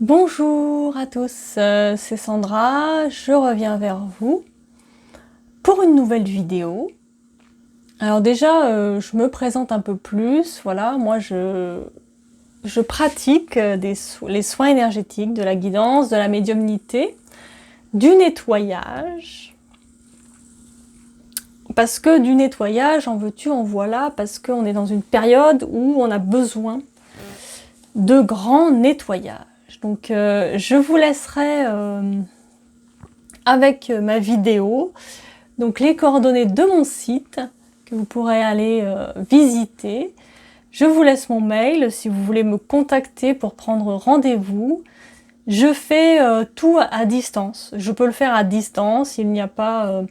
Bonjour à tous, c'est Sandra, je reviens vers vous pour une nouvelle vidéo. Alors déjà, je me présente un peu plus, voilà, moi je pratique les soins énergétiques, de la guidance, de la médiumnité, du nettoyage. Parce que du nettoyage, en veux-tu, en voilà, parce qu'on est dans une période où on a besoin de grands nettoyages. Donc je vous laisserai avec ma vidéo donc les coordonnées de mon site que vous pourrez aller visiter. Je vous laisse mon mail si vous voulez me contacter pour prendre rendez-vous. Je fais tout à distance. Je peux le faire à distance, il n'y a pas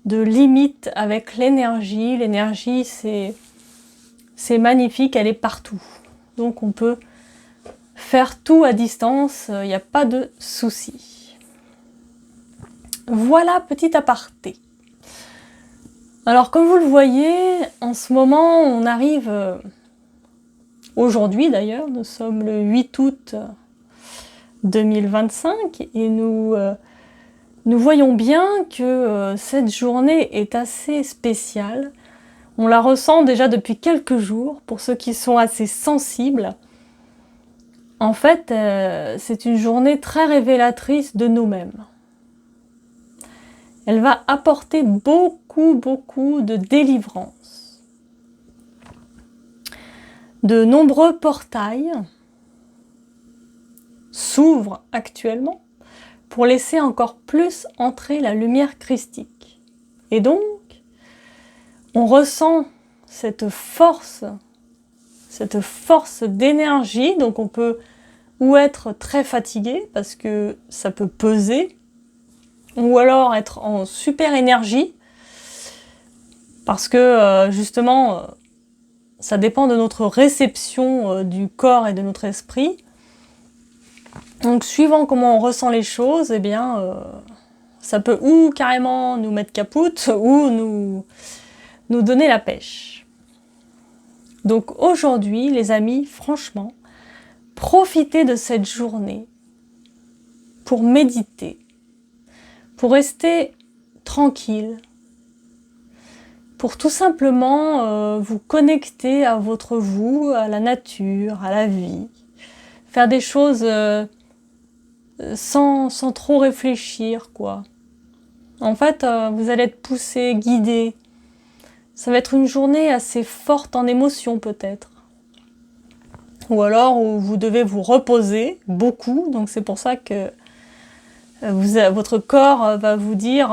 de limite avec l'énergie. L'énergie, c'est magnifique, elle est partout. Donc on peut faire tout à distance, il n'y a pas de souci. Voilà, petit aparté. Alors comme vous le voyez, en ce moment on arrive, aujourd'hui d'ailleurs, nous sommes le 8 août 2025 et nous voyons bien que cette journée est assez spéciale. On la ressent déjà depuis quelques jours pour ceux qui sont assez sensibles. En fait, c'est une journée très révélatrice de nous-mêmes. Elle va apporter beaucoup de délivrance. De nombreux portails s'ouvrent actuellement pour laisser encore plus entrer la lumière christique. Et donc, on ressent cette force d'énergie, donc on peut ou être très fatigué parce que ça peut peser, ou alors être en super énergie parce que justement ça dépend de notre réception du corps et de notre esprit. Donc suivant comment on ressent les choses, eh bien ça peut ou carrément nous mettre capoute ou nous donner la pêche. Donc aujourd'hui les amis, franchement, profitez de cette journée pour méditer, pour rester tranquille, pour tout simplement vous connecter à votre vous, à la nature, à la vie, faire des choses sans trop réfléchir, quoi. En fait, vous allez être poussé, guidé. Ça va être une journée assez forte en émotions peut-être. Ou alors où vous devez vous reposer beaucoup, donc c'est pour ça que votre corps va vous dire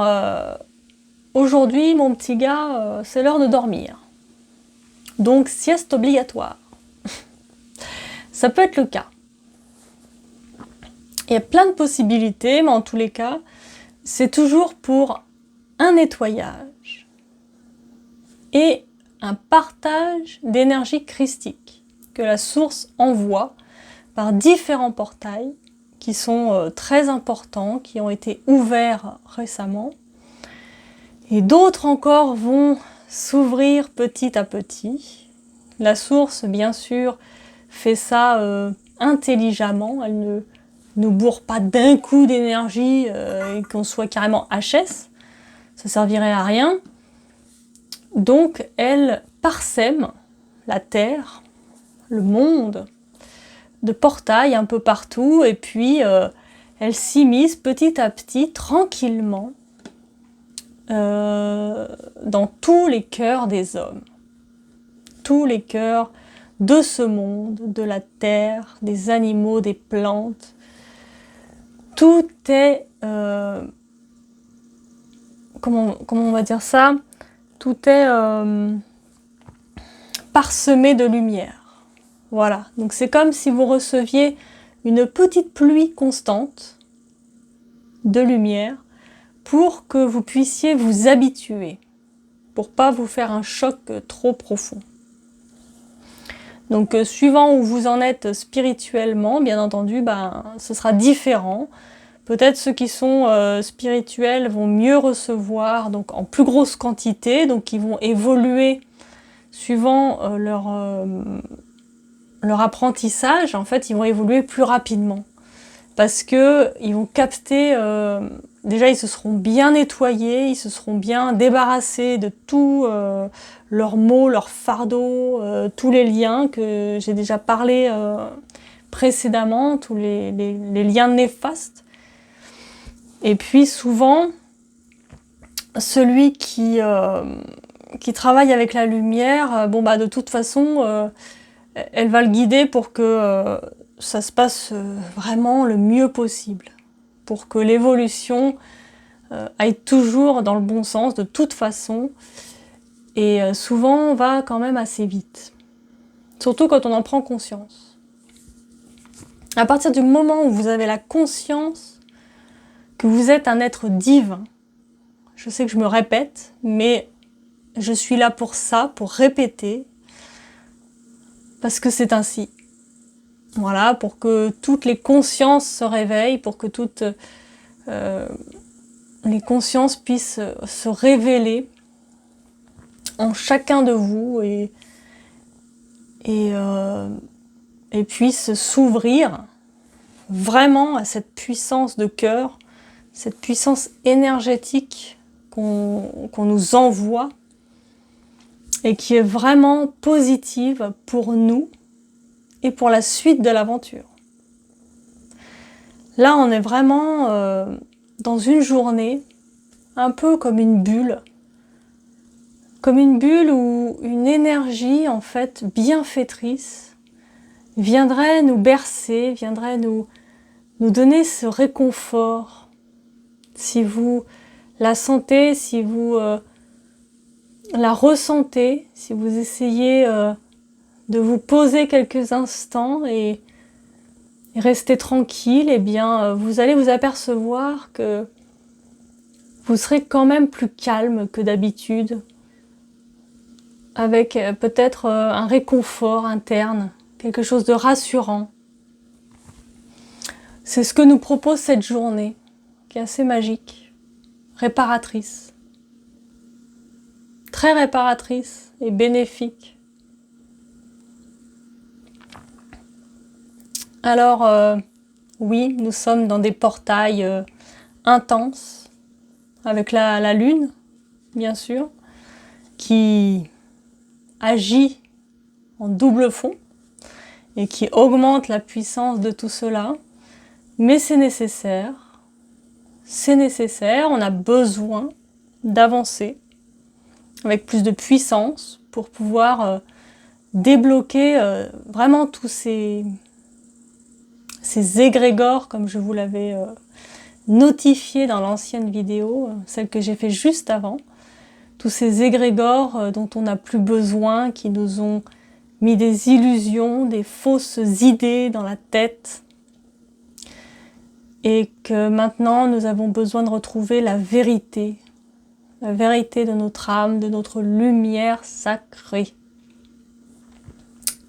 aujourd'hui mon petit gars, c'est l'heure de dormir. Donc sieste obligatoire. Ça peut être le cas. Il y a plein de possibilités, mais en tous les cas, c'est toujours pour un nettoyage et un partage d'énergie christique que la source envoie par différents portails qui sont très importants, qui ont été ouverts récemment. Et d'autres encore vont s'ouvrir petit à petit. La source, bien sûr, fait ça intelligemment. Elle ne nous bourre pas d'un coup d'énergie et qu'on soit carrément HS. Ça servirait à rien. Donc, elle parsème la Terre, le monde, de portails un peu partout. Et puis, elle s'immisce petit à petit, tranquillement, dans tous les cœurs des hommes. Tous les cœurs de ce monde, de la terre, des animaux, des plantes. Tout est... comment on va dire ça? Tout est parsemé de lumière. Voilà. Donc c'est comme si vous receviez une petite pluie constante de lumière pour que vous puissiez vous habituer, pour pas vous faire un choc trop profond. Donc suivant où vous en êtes spirituellement, bien entendu, ce sera différent. Peut-être ceux qui sont spirituels vont mieux recevoir, donc en plus grosse quantité, donc ils vont évoluer suivant leur apprentissage. En fait, ils vont évoluer plus rapidement. parce que ils vont capter, déjà ils se seront bien nettoyés, ils se seront bien débarrassés de tous leurs maux, leurs fardeaux, tous les liens que j'ai déjà parlé précédemment, tous les liens néfastes. Et puis souvent, celui qui travaille avec la lumière, bon bah de toute façon, elle va le guider pour que ça se passe vraiment le mieux possible, pour que l'évolution aille toujours dans le bon sens de toute façon, et souvent on va quand même assez vite, surtout quand on en prend conscience. À partir du moment où vous avez la conscience que vous êtes un être divin, je sais que je me répète, mais je suis là pour ça, pour répéter, parce que c'est ainsi. Voilà, pour que toutes les consciences se réveillent, pour que toutes les consciences puissent se révéler en chacun de vous et puissent s'ouvrir vraiment à cette puissance de cœur, cette puissance énergétique qu'on nous envoie et qui est vraiment positive pour nous et pour la suite de l'aventure. Là, on est vraiment dans une journée un peu comme une bulle où une énergie en fait bienfaitrice viendrait nous bercer, viendrait nous donner ce réconfort. Si vous la sentez, si vous la ressentez, si vous essayez de vous poser quelques instants et rester tranquille, eh bien vous allez vous apercevoir que vous serez quand même plus calme que d'habitude, avec peut-être un réconfort interne, quelque chose de rassurant. C'est ce que nous propose cette journée, qui est assez magique, réparatrice, très réparatrice et bénéfique. Alors, oui, nous sommes dans des portails intenses, avec la lune, bien sûr, qui agit en double fond et qui augmente la puissance de tout cela. Mais c'est nécessaire, on a besoin d'avancer avec plus de puissance pour pouvoir débloquer vraiment tous ces égrégores, comme je vous l'avais notifié dans l'ancienne vidéo, celle que j'ai fait juste avant, tous ces égrégores dont on n'a plus besoin, qui nous ont mis des illusions, des fausses idées dans la tête, et que maintenant nous avons besoin de retrouver la vérité de notre âme, de notre lumière sacrée,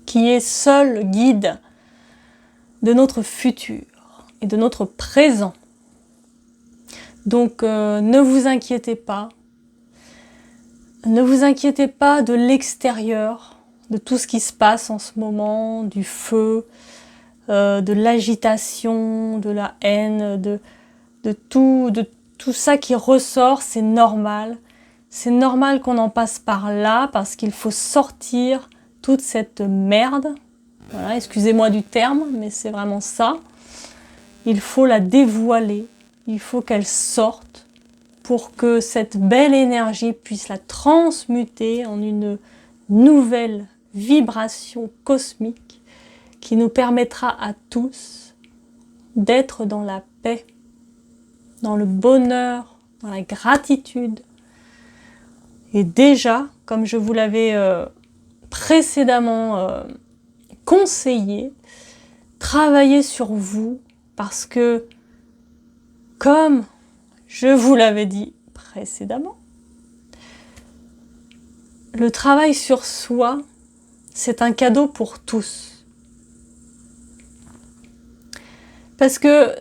qui est seul guide de notre futur et de notre présent. Donc ne vous inquiétez pas. Ne vous inquiétez pas de l'extérieur, de tout ce qui se passe en ce moment, du feu, de l'agitation, de la haine, de tout ça qui ressort, c'est normal. C'est normal qu'on en passe par là parce qu'il faut sortir toute cette merde. Voilà, excusez-moi du terme, mais c'est vraiment ça. Il faut la dévoiler, il faut qu'elle sorte pour que cette belle énergie puisse la transmuter en une nouvelle vibration cosmique qui nous permettra à tous d'être dans la paix, dans le bonheur, dans la gratitude. Et déjà, comme je vous l'avais précédemment conseillé, travaillez sur vous parce que, comme je vous l'avais dit précédemment, le travail sur soi, c'est un cadeau pour tous. Parce que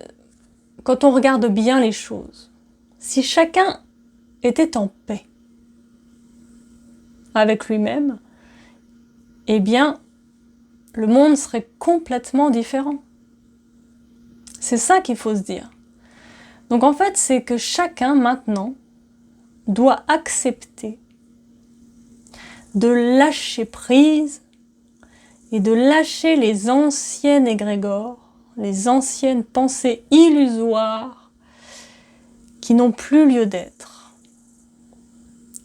quand on regarde bien les choses, si chacun était en paix avec lui-même, eh bien, le monde serait complètement différent. C'est ça qu'il faut se dire. Donc en fait, c'est que chacun maintenant doit accepter de lâcher prise et de lâcher les anciennes égrégores, les anciennes pensées illusoires qui n'ont plus lieu d'être.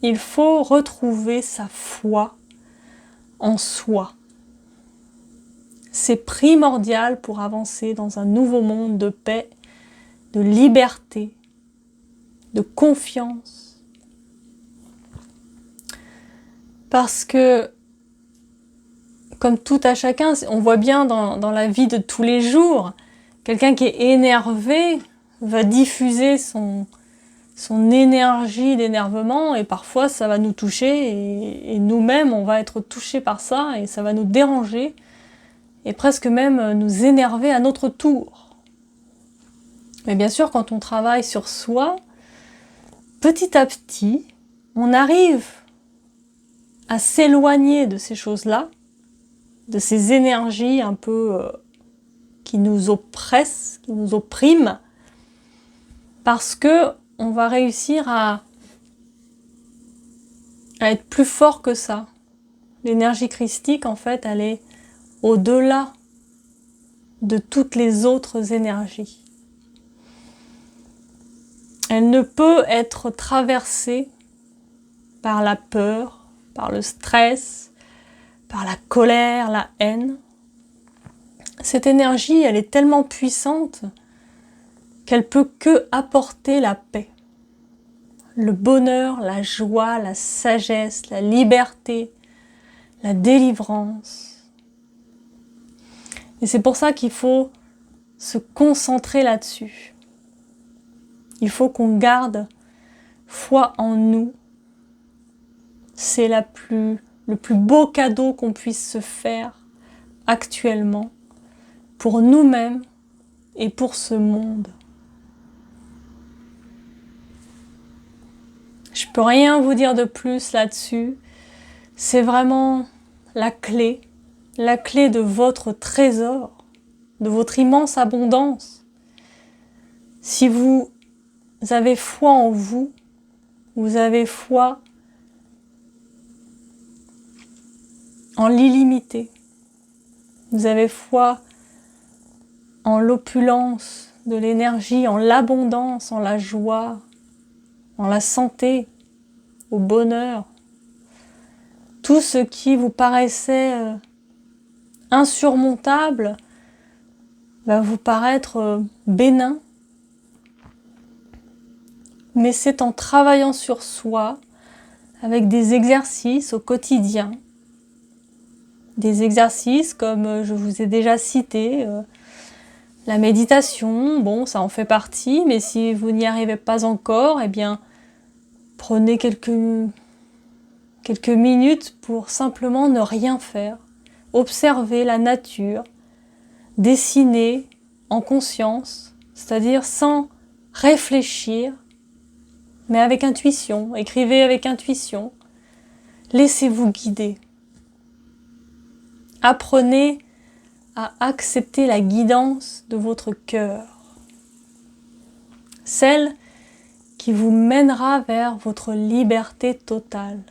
Il faut retrouver sa foi en soi. C'est primordial pour avancer dans un nouveau monde de paix, de liberté, de confiance. Parce que, comme tout à chacun, on voit bien dans la vie de tous les jours, quelqu'un qui est énervé va diffuser son énergie d'énervement et parfois ça va nous toucher et nous-mêmes on va être touchés par ça et ça va nous déranger et presque même nous énerver à notre tour. Mais bien sûr, quand on travaille sur soi, petit à petit, on arrive à s'éloigner de ces choses-là, de ces énergies un peu qui nous oppressent, qui nous oppriment, parce que on va réussir à être plus fort que ça. L'énergie christique, en fait, elle est au-delà de toutes les autres énergies. Elle ne peut être traversée par la peur, par le stress, par la colère, la haine. Cette énergie, elle est tellement puissante qu'elle peut que apporter la paix, le bonheur, la joie, la sagesse, la liberté, la délivrance. Et c'est pour ça qu'il faut se concentrer là-dessus. Il faut qu'on garde foi en nous. C'est le plus beau cadeau qu'on puisse se faire actuellement pour nous-mêmes et pour ce monde. Je peux rien vous dire de plus là-dessus. C'est vraiment la clé de votre trésor, de votre immense abondance. Si vous avez foi en vous, vous avez foi en l'illimité, vous avez foi en l'opulence de l'énergie, en l'abondance, en la joie, en la santé, au bonheur. Tout ce qui vous paraissait insurmontable va vous paraître bénin. Mais c'est en travaillant sur soi, avec des exercices au quotidien, des exercices comme je vous ai déjà cité, la méditation, bon, ça en fait partie, mais si vous n'y arrivez pas encore, eh bien, prenez quelques minutes pour simplement ne rien faire, observer la nature, dessiner en conscience, c'est-à-dire sans réfléchir, mais avec intuition, écrivez avec intuition, laissez-vous guider. Apprenez à accepter la guidance de votre cœur, celle qui vous mènera vers votre liberté totale.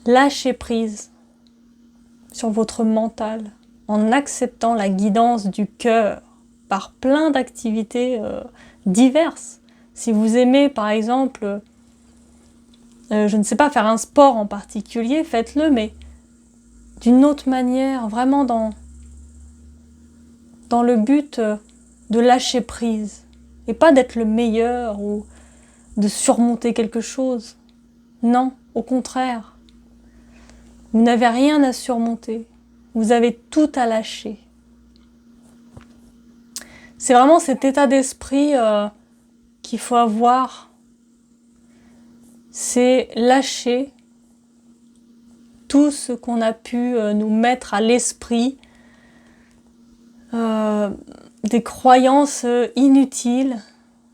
Lâchez prise sur votre mental en acceptant la guidance du cœur par plein d'activités diverses. Si vous aimez par exemple, je ne sais pas, faire un sport en particulier, faites-le, mais d'une autre manière, vraiment dans le but de lâcher prise et pas d'être le meilleur ou de surmonter quelque chose. Non, au contraire. Vous n'avez rien à surmonter. Vous avez tout à lâcher. C'est vraiment cet état d'esprit qu'il faut avoir. C'est lâcher tout ce qu'on a pu nous mettre à l'esprit, des croyances inutiles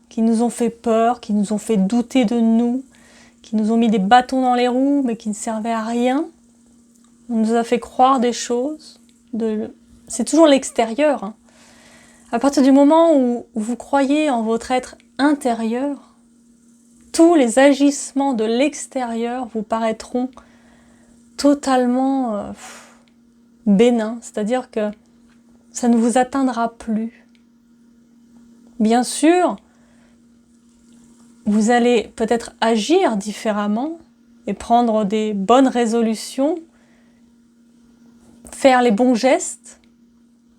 qui nous ont fait peur, qui nous ont fait douter de nous, qui nous ont mis des bâtons dans les roues mais qui ne servaient à rien. On nous a fait croire des choses. C'est toujours l'extérieur, hein. À partir du moment où vous croyez en votre être intérieur, tous les agissements de l'extérieur vous paraîtront totalement bénins, c'est-à-dire que ça ne vous atteindra plus. Bien sûr, vous allez peut-être agir différemment et prendre des bonnes résolutions, faire les bons gestes,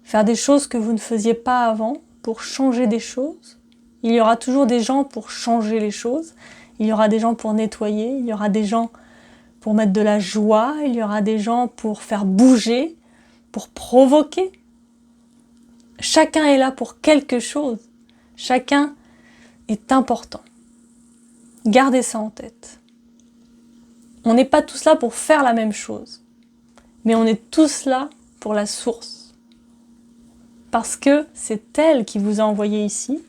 faire des choses que vous ne faisiez pas avant pour changer des choses. Il y aura toujours des gens pour changer les choses, il y aura des gens pour nettoyer, il y aura des gens pour mettre de la joie, il y aura des gens pour faire bouger, pour provoquer. Chacun est là pour quelque chose, chacun est important. Gardez ça en tête. On n'est pas tous là pour faire la même chose, mais on est tous là pour la source. Parce que c'est elle qui vous a envoyé ici.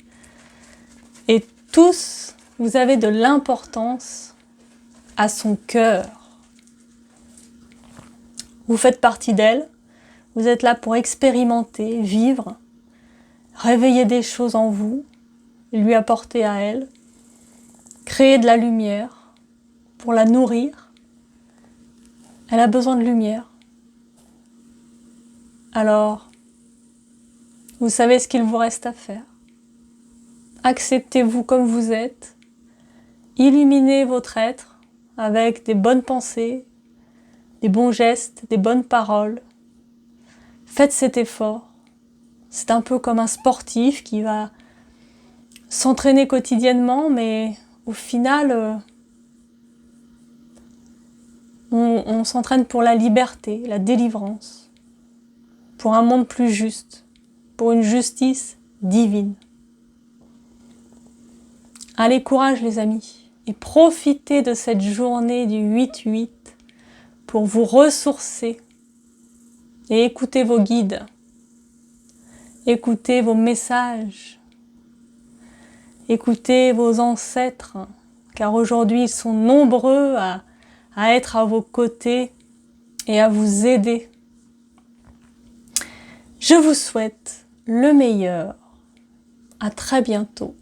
Et tous, vous avez de l'importance à son cœur. Vous faites partie d'elle. Vous êtes là pour expérimenter, vivre, réveiller des choses en vous, lui apporter à elle, créer de la lumière pour la nourrir. Elle a besoin de lumière. Alors, vous savez ce qu'il vous reste à faire. Acceptez-vous comme vous êtes. Illuminez votre être avec des bonnes pensées, des bons gestes, des bonnes paroles. Faites cet effort. C'est un peu comme un sportif qui va s'entraîner quotidiennement, mais au final, on s'entraîne pour la liberté, la délivrance, pour un monde plus juste, pour une justice divine. Allez, courage les amis, et profitez de cette journée du 8-8 pour vous ressourcer et écoutez vos guides, écoutez vos messages, écoutez vos ancêtres, car aujourd'hui ils sont nombreux à être à vos côtés et à vous aider. Je vous souhaite le meilleur. À très bientôt.